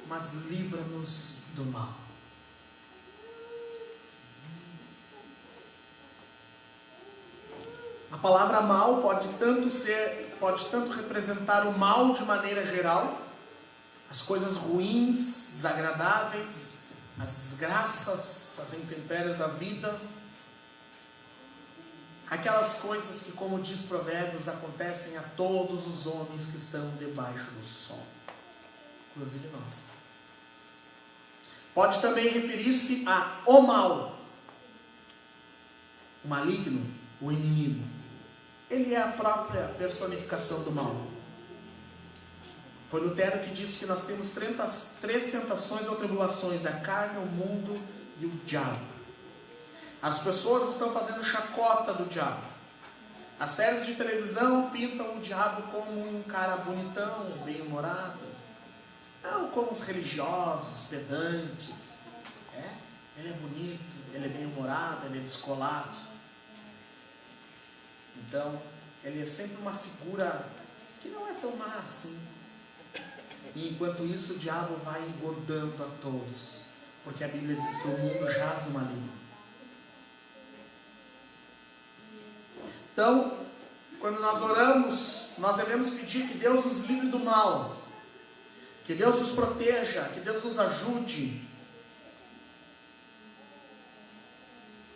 Speaker 2: mas livra-nos do mal. A palavra mal pode tanto representar o mal de maneira geral, as coisas ruins, desagradáveis, as desgraças, as intempéries da vida, aquelas coisas que, como diz Provérbios, acontecem a todos os homens que estão debaixo do sol, inclusive nós. Pode também referir-se a o mal, o maligno, o inimigo. Ele é a própria personificação do mal. Foi Lutero que disse que nós temos três tentações ou tribulações: a carne, o mundo e o diabo. As pessoas estão fazendo chacota do diabo. As séries de televisão pintam o diabo como um cara bonitão, bem-humorado. Não como os religiosos, pedantes. Ele é bonito, ele é bem-humorado, ele é descolado. Então, ele é sempre uma figura que não é tão má assim. E enquanto isso, o diabo vai engodando a todos, porque a Bíblia diz que o mundo jaz no maligno. Então, quando nós oramos, nós devemos pedir que Deus nos livre do mal, que Deus nos proteja, que Deus nos ajude,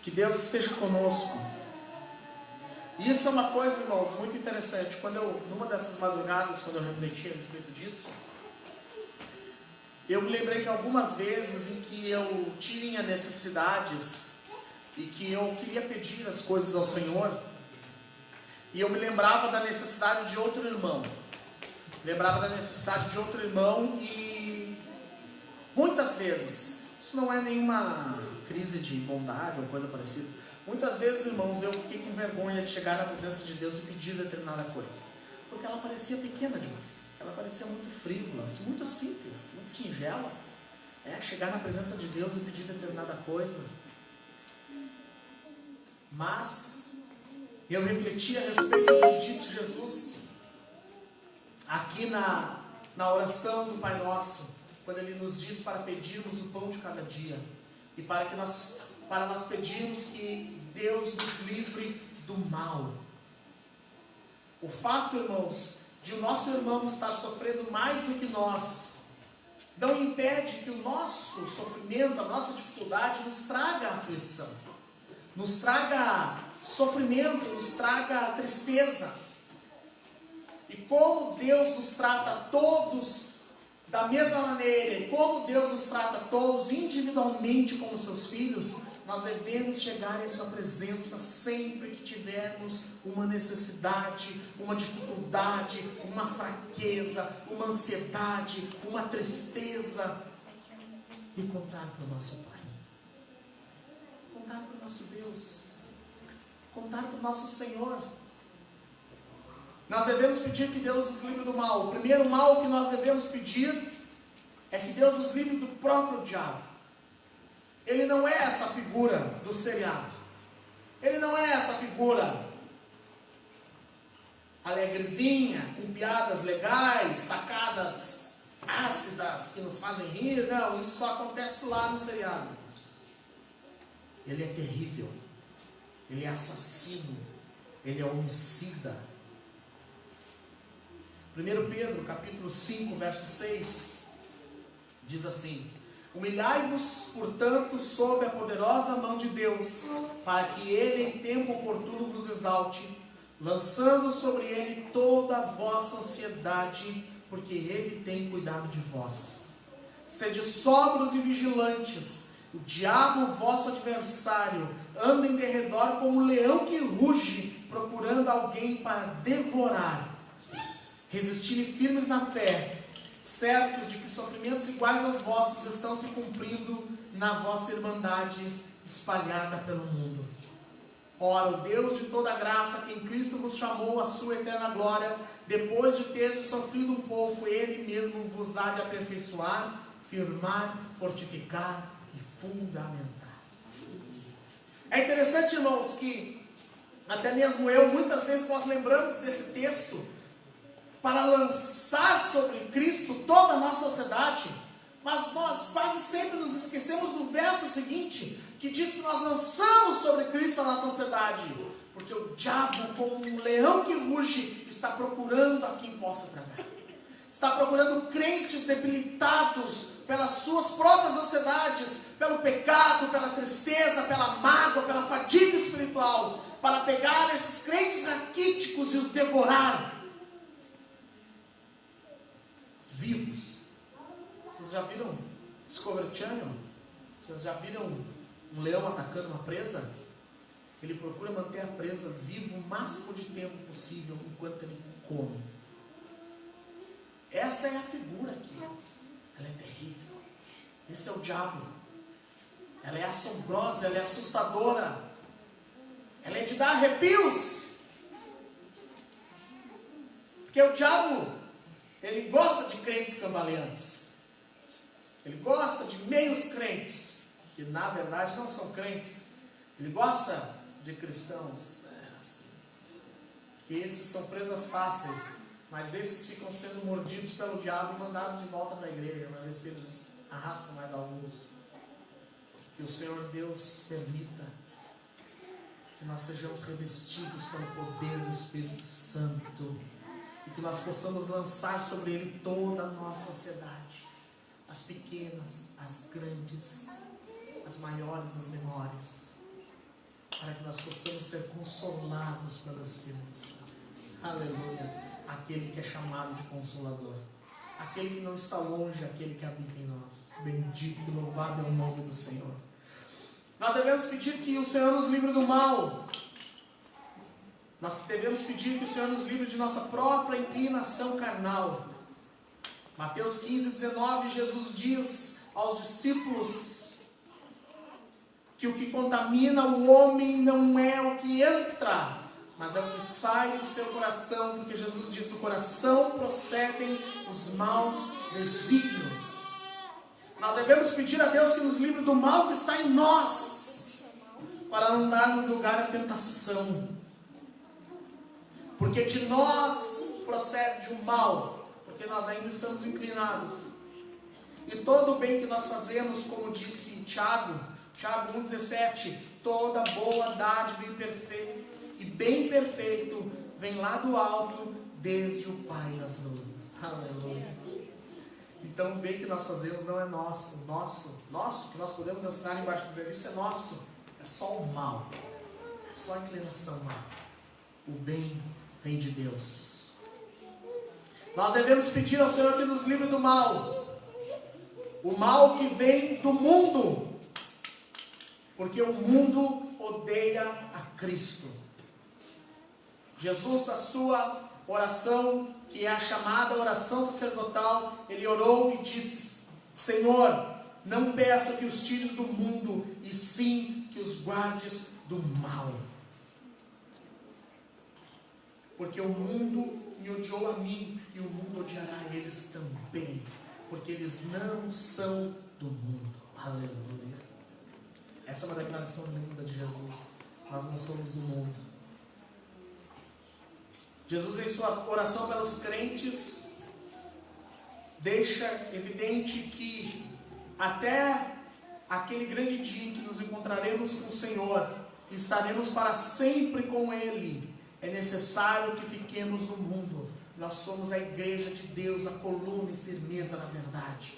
Speaker 2: que Deus esteja conosco. E isso é uma coisa, irmãos, muito interessante. Numa dessas madrugadas, quando eu refleti a respeito disso, eu me lembrei que algumas vezes em que eu tinha necessidades e que eu queria pedir as coisas ao Senhor, e eu me lembrava da necessidade de outro irmão. E muitas vezes, isso não é nenhuma crise de bondade ou coisa parecida, muitas vezes, irmãos, eu fiquei com vergonha de chegar na presença de Deus e pedir determinada coisa, porque ela parecia pequena demais, ela parecia muito frívola, muito simples, muito singela. Chegar na presença de Deus e pedir determinada coisa. Mas eu refleti a respeito do que disse Jesus aqui na oração do Pai Nosso, quando Ele nos diz para pedirmos o pão de cada dia e para nós pedirmos que Deus nos livre do mal. O fato, irmãos, de o nosso irmão estar sofrendo mais do que nós, não impede que o nosso sofrimento, a nossa dificuldade nos traga aflição, nos traga sofrimento, nos traga tristeza. E como Deus nos trata todos da mesma maneira, e como Deus nos trata todos individualmente como seus filhos, nós devemos chegar em sua presença sempre que tivermos uma necessidade, uma dificuldade, uma fraqueza, uma ansiedade, uma tristeza, e contar para o nosso Pai, contar para o nosso Deus, contar para o nosso Senhor. Nós devemos pedir que Deus nos livre do mal. O primeiro mal que nós devemos pedir é que Deus nos livre do próprio diabo. Ele não é essa figura do seriado. Ele não é essa figura alegrezinha, com piadas legais, sacadas ácidas que nos fazem rir. Não, isso só acontece lá no seriado. Ele é terrível. Ele é assassino. Ele é homicida. 1 Pedro, capítulo 5, verso 6, diz assim: humilhai-vos, portanto, sob a poderosa mão de Deus, para que Ele em tempo oportuno vos exalte, lançando sobre Ele toda a vossa ansiedade, porque Ele tem cuidado de vós. Sede sóbrios e vigilantes. O diabo, vosso adversário, anda em derredor como um leão que ruge, procurando alguém para devorar. resistirem firmes na fé, certos de que sofrimentos iguais aos vossos estão se cumprindo na vossa irmandade espalhada pelo mundo. Ora, o Deus de toda graça, que em Cristo vos chamou à sua eterna glória, depois de ter sofrido um pouco, Ele mesmo vos há de aperfeiçoar, firmar, fortificar e fundamentar. É interessante, irmãos, que até mesmo muitas vezes nós lembramos desse texto para lançar sobre Cristo toda a nossa sociedade, mas nós quase sempre nos esquecemos do verso seguinte, que diz que nós lançamos sobre Cristo a nossa sociedade, porque o diabo, como um leão que ruge, está procurando a quem possa tragar. Está procurando crentes debilitados pelas suas próprias ansiedades, pelo pecado, pela tristeza, pela mágoa, pela fadiga espiritual, para pegar esses crentes raquíticos e os devorar vivos. Vocês já viram Discovery Channel? Vocês já viram um leão atacando uma presa? Ele procura manter a presa viva o máximo de tempo possível enquanto ele come. Essa é a figura aqui. Ela é terrível. Esse é o diabo. Ela é assombrosa, ela é assustadora. Ela é de dar arrepios. Porque o diabo, ele gosta de crentes cambaleantes. Ele gosta de meios crentes, que na verdade não são crentes. Ele gosta de cristãos, assim, que esses são presas fáceis, mas esses ficam sendo mordidos pelo diabo e mandados de volta para a igreja, para ver se eles arrastam mais alguns. Que o Senhor Deus permita que nós sejamos revestidos pelo poder do Espírito Santo e que nós possamos lançar sobre ele toda a nossa ansiedade, as pequenas, as grandes, as maiores, as menores, para que nós possamos ser consolados pelo Espírito Santo. Aleluia! Aquele que é chamado de Consolador, aquele que não está longe, aquele que habita em nós. Bendito e louvado é o nome do Senhor. Nós devemos pedir que o Senhor nos livre do mal. Nós devemos pedir que o Senhor nos livre de nossa própria inclinação carnal. Mateus 15, 19, Jesus diz aos discípulos que o que contamina o homem não é o que entra, mas é o que sai do seu coração, porque Jesus diz: do coração procedem os maus desígnios. Nós devemos pedir a Deus que nos livre do mal que está em nós, para não darmos lugar à tentação, porque de nós procede o mal, porque nós ainda estamos inclinados, e todo o bem que nós fazemos, como disse Tiago 1,17, toda boa dádiva e bem perfeito vem lá do alto, desde o Pai das luzes. Aleluia. Então o bem que nós fazemos não é nosso, que nós podemos assinar embaixo dizer isso é nosso, é só o mal, é só a inclinação mal. O bem vem de Deus. Nós devemos pedir ao Senhor que nos livre do mal, o mal que vem do mundo, porque o mundo odeia a Cristo. Jesus, na sua oração, que é a chamada oração sacerdotal, ele orou e disse: Senhor, não peço que os tires do mundo, e sim que os guardes do mal. Porque o mundo me odiou a mim, e o mundo odiará eles também, porque eles não são do mundo. Aleluia. Essa é uma declaração linda de Jesus. Nós não somos do mundo. Jesus, em sua oração pelos crentes, deixa evidente que até aquele grande dia em que nos encontraremos com o Senhor, e estaremos para sempre com Ele, é necessário que fiquemos no mundo. Nós somos a igreja de Deus, a coluna e firmeza na verdade.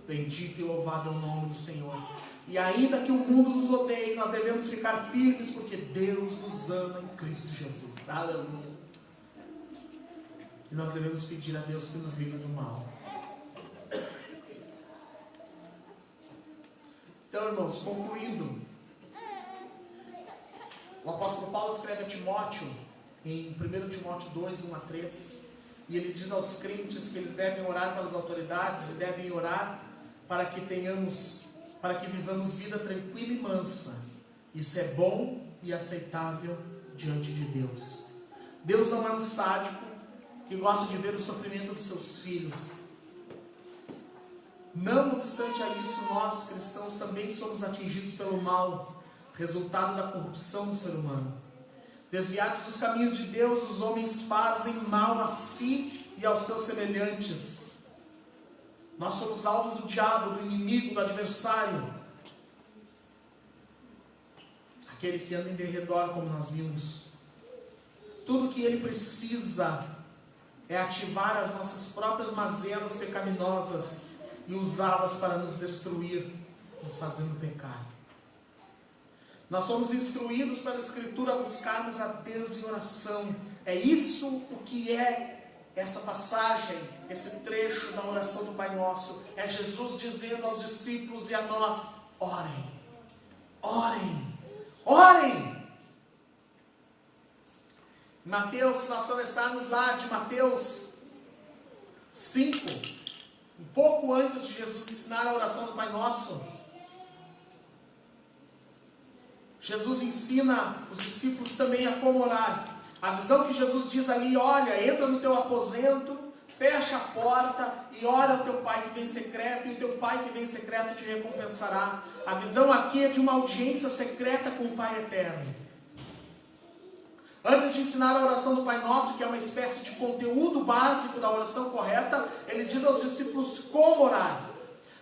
Speaker 2: Bendito e louvado é o nome do Senhor. E ainda que o mundo nos odeie, nós devemos ficar firmes, porque Deus nos ama em Cristo Jesus. Aleluia. E nós devemos pedir a Deus que nos livre do mal. Então, irmãos, concluindo, o apóstolo Paulo escreve a Timóteo, em 1 Timóteo 2, 1 a 3, E ele diz aos crentes que eles devem orar pelas autoridades e devem orar para que vivamos vida tranquila e mansa. Isso é bom e aceitável diante de Deus. Deus não é um sádico que gosta de ver o sofrimento dos seus filhos. Não obstante a isso, nós cristãos também somos atingidos pelo mal, resultado da corrupção do ser humano. Desviados dos caminhos de Deus, os homens fazem mal a si e aos seus semelhantes. Nós somos alvos do diabo, do inimigo, do adversário. Aquele que anda em derredor, como nós vimos. Tudo que ele precisa é ativar as nossas próprias mazelas pecaminosas e usá-las para nos destruir, nos fazendo pecar. Nós somos instruídos pela Escritura a buscarmos a Deus em oração. É isso o que é essa passagem, esse trecho da oração do Pai Nosso. É Jesus dizendo aos discípulos e a nós: orem, orem, orem. Mateus, se nós começarmos lá de Mateus 5, um pouco antes de Jesus ensinar a oração do Pai Nosso, Jesus ensina os discípulos também a como orar. A visão que Jesus diz ali: olha, entra no teu aposento, fecha a porta e ora ao teu Pai que vem em secreto, e o teu Pai que vem em secreto te recompensará. A visão aqui é de uma audiência secreta com o Pai eterno. Antes de ensinar a oração do Pai Nosso, que é uma espécie de conteúdo básico da oração correta, ele diz aos discípulos como orar.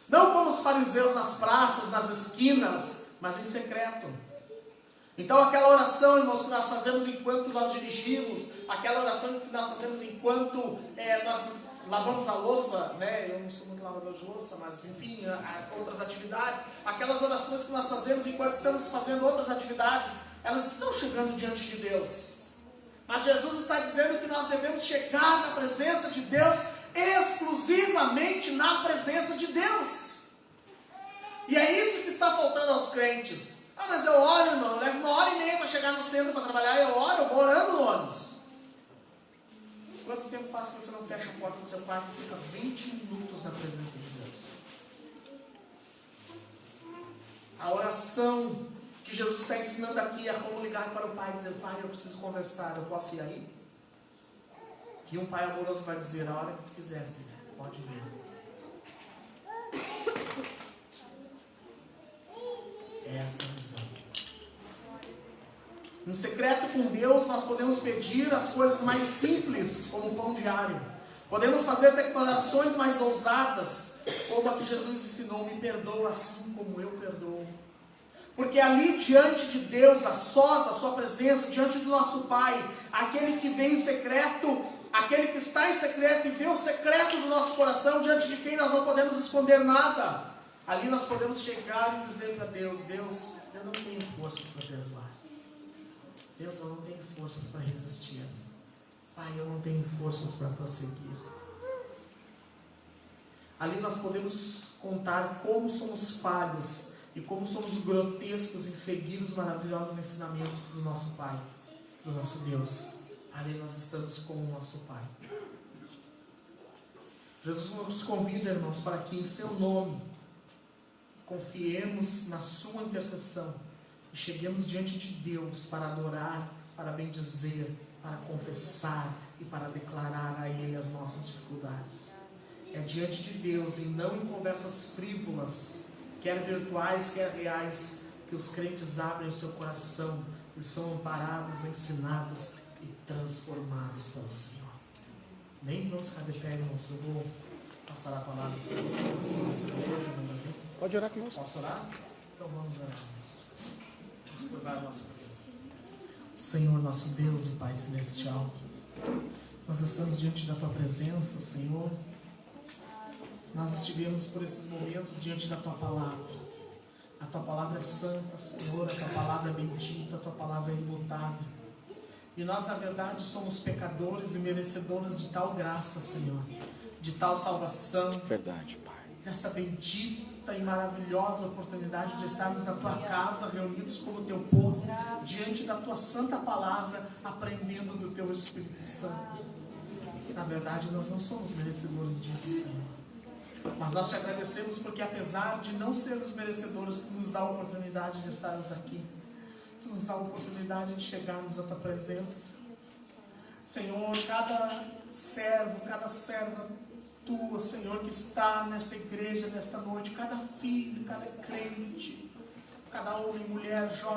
Speaker 2: Não como os fariseus nas praças, nas esquinas, mas em secreto. Então aquela oração, irmãos, que nós fazemos enquanto nós dirigimos, aquela oração que nós fazemos enquanto nós lavamos a louça, né? Eu não sou muito lavador de louça, mas enfim, outras atividades, aquelas orações que nós fazemos enquanto estamos fazendo outras atividades, elas estão chegando diante de Deus. Mas Jesus está dizendo que nós devemos chegar na presença de Deus, exclusivamente na presença de Deus. E é isso que está faltando aos crentes. Ah, mas eu oro, irmão, eu levo 1h30 para chegar no centro para trabalhar, eu vou orando no ônibus. Quanto tempo faz que você não fecha a porta do seu quarto e fica 20 minutos na presença de Deus? A oração que Jesus está ensinando aqui é como ligar para o Pai e dizer: Pai, eu preciso conversar, eu posso ir aí? Que um pai amoroso vai dizer: a hora que tu quiser, filha, pode vir. É essa a visão. Em secreto com Deus, nós podemos pedir as coisas mais simples, como o pão diário. Podemos fazer declarações mais ousadas, como a que Jesus ensinou: me perdoa assim como eu perdoo. Porque ali diante de Deus, a sós, a sua presença, diante do nosso Pai, aquele que vem em secreto, aquele que está em secreto e vê o secreto do nosso coração, diante de quem nós não podemos esconder nada, ali nós podemos chegar e dizer para Deus: Deus, eu não tenho forças para perdoar. Deus, eu não tenho forças para resistir. Pai, eu não tenho forças para prosseguir. Ali nós podemos contar como somos falhos e como somos grotescos em seguir os maravilhosos ensinamentos do nosso Pai, do nosso Deus. Ali nós estamos com o nosso Pai. Jesus nos convida, irmãos, para que em seu nome confiemos na sua intercessão e cheguemos diante de Deus para adorar, para bendizer, para confessar e para declarar a Ele as nossas dificuldades. É diante de Deus e não em conversas frívolas, quer virtuais, quer reais, que os crentes abrem o seu coração e são amparados, ensinados e transformados pelo Senhor. Nem vamos ficar de pé, irmãos. Eu vou passar a palavra para vocês.
Speaker 3: Pode orar conosco.
Speaker 2: Posso orar? Então vamos orar, irmãos. Vamos curvar a nossa cabeça. Senhor, nosso Deus e Pai Celestial, nós estamos diante da Tua presença, Senhor. Nós estivemos por esses momentos diante da Tua palavra. A Tua palavra é santa, Senhor. A Tua palavra é bendita. A Tua palavra é imutável. E nós, na verdade, somos pecadores e merecedores de tal graça, Senhor. De tal salvação.
Speaker 3: Verdade, Pai.
Speaker 2: Dessa bendita e maravilhosa oportunidade de estarmos na Tua casa, reunidos como Teu povo, diante da Tua santa palavra, aprendendo do Teu Espírito Santo. Na verdade, nós não somos merecedores disso, Senhor. Mas nós te agradecemos porque, apesar de não sermos merecedores, Tu nos dá a oportunidade de estarmos aqui. Tu nos dá a oportunidade de chegarmos à Tua presença. Senhor, cada servo, cada serva Tua, Senhor, que está nesta igreja, nesta noite, cada filho, cada crente, cada homem, mulher, jovem,